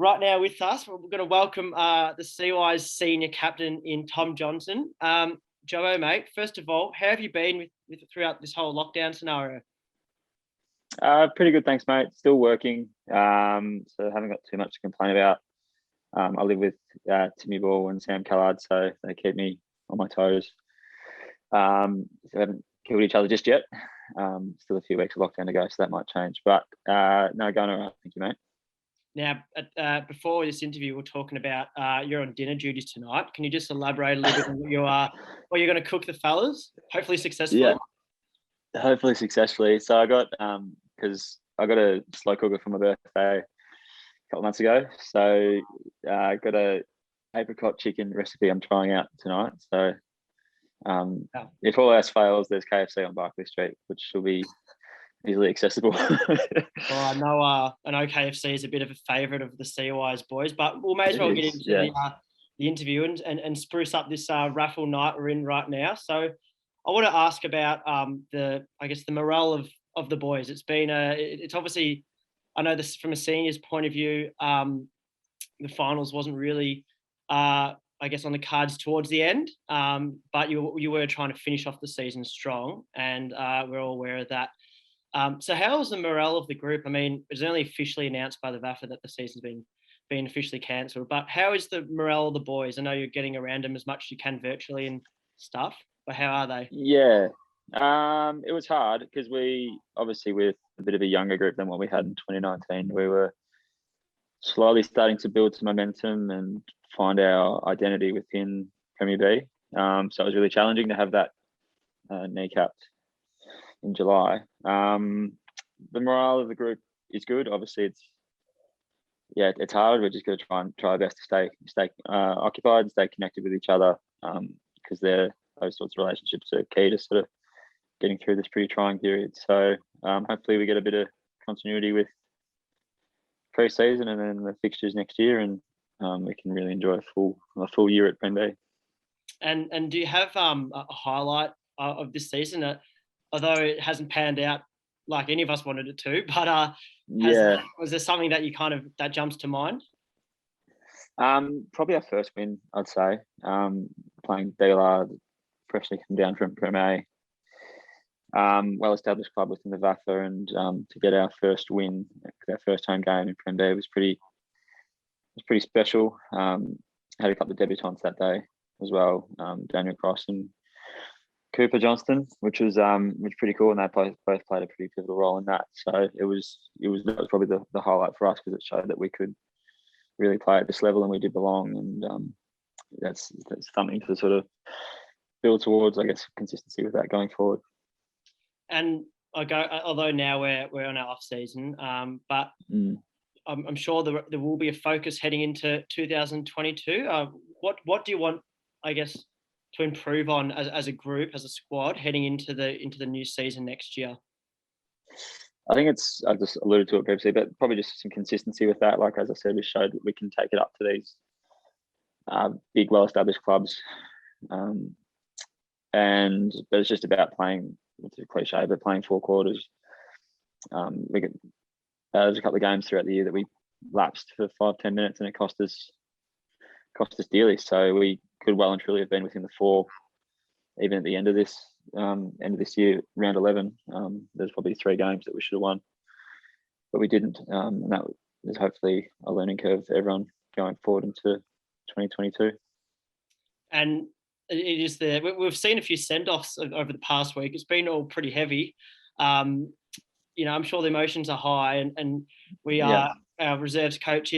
right now with us, we're going to welcome the CY's senior captain in Tom Johnstone. Joe, mate, first of all, how have you been throughout this whole lockdown scenario? Pretty good, thanks, mate. Still working, so haven't got too much to complain about. I live with Timmy Ball and Sam Callard, so they keep me on my toes. So we haven't killed each other just yet. Still a few weeks of lockdown to go, so that might change. But no, going all right. Thank you, mate. Now, before this interview, we're talking about you're on dinner duties tonight. Can you just elaborate a little bit on what you're going to cook the fellas? Hopefully successfully. Yeah, hopefully successfully. So I got because I got a slow cooker for my birthday a couple of months ago. So I got a apricot chicken recipe I'm trying out tonight. So if all else fails, there's KFC on Barclay Street, which will be easily accessible. Well, I know KFC is a bit of a favourite of the CY's boys, but we may as well get into the interview and spruce up this raffle night we're in right now. So I want to ask about the morale of the boys. It's been it's obviously, I know this from a seniors point of view, the finals wasn't really on the cards towards the end, but you were trying to finish off the season strong, and we're all aware of that. So how is the morale of the group? I mean, it was only officially announced by the VAFA that the season's been officially cancelled, but how is the morale of the boys? I know you're getting around them as much as you can virtually and stuff, but how are they? Yeah, it was hard because we obviously, with a bit of a younger group than what we had in 2019, we were slowly starting to build some momentum and find our identity within Premier B. So it was really challenging to have that kneecapped in July. The morale of the group is good. Obviously, it's hard. We're just going to try our best to stay occupied, stay connected with each other, because those sorts of relationships are key to sort of getting through this pretty trying period. So hopefully we get a bit of continuity with pre-season and then the fixtures next year, and we can really enjoy a full year at Prem B. And do you have a highlight of this season? Although it hasn't panned out like any of us wanted it to, but was there something that that jumps to mind? Probably our first win, I'd say. Playing DLR, freshly come down from Prem A. Well-established club within the VAFA, and to get our first win, our first home game in Prem B was pretty special. Had a couple of debutants that day as well, Daniel Cross and Cooper Johnston, which was pretty cool, and they both played a pretty pivotal role in that. So that was probably the highlight for us, because it showed that we could really play at this level and we did belong, and that's something to sort of build towards, I guess, consistency with that going forward. And although now we're on our off season, but I'm sure there will be a focus heading into 2022. What do you want, I guess, to improve on as a group, as a squad, heading into the new season next year? I think I just alluded to it previously, but probably just some consistency with that. Like, as I said, we showed that we can take it up to these big, well-established clubs, but it's just about playing. It's a cliche, but playing four quarters. There's a couple of games throughout the year that we lapsed for 5-10 minutes, and it cost us dearly. So we could well and truly have been within the four, even at the end of this year, round 11. There's probably 3 games that we should have won, but we didn't, and that is hopefully a learning curve for everyone going forward into 2022. And it is we've seen a few send-offs over the past week. It's been all pretty heavy. I'm sure the emotions are high, and our reserves coach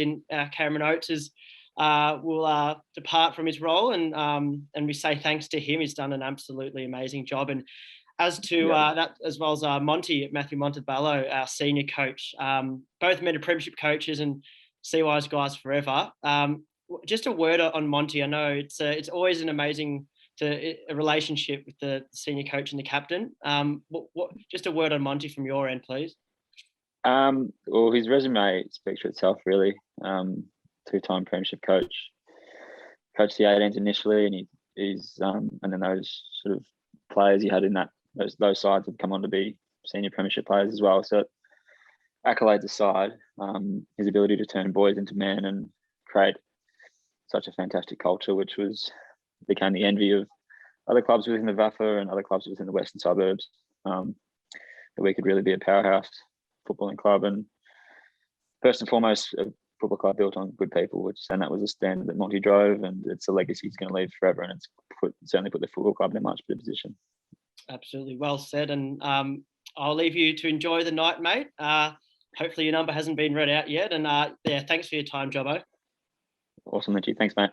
Cameron Oates will depart from his role, and we say thanks to him. He's done an absolutely amazing job. And as to that, as well as Matthew Montebello, our senior coach, both men are premiership coaches and CY's guys forever. Just a word on Monty. I know it's always an amazing a relationship with the senior coach and the captain. Just a word on Monty from your end, please. Well, his resume speaks for itself, really. 2-time premiership coach, coached the 18s initially, and he's and then those sort of players he had in those sides have come on to be senior premiership players as well. So accolades aside, his ability to turn boys into men and create such a fantastic culture, which became the envy of other clubs within the VAFA and other clubs within the western suburbs, that we could really be a powerhouse footballing club, and first and foremost a football club built on good people, and that was a standard that Monty drove, and it's a legacy he's going to leave forever, and it's certainly put the football club in a much better position. Absolutely, well said. And I'll leave you to enjoy the night, mate. Hopefully your number hasn't been read out yet, and yeah, thanks for your time, Jobbo. Awesome, Lindsay. Thanks, mate.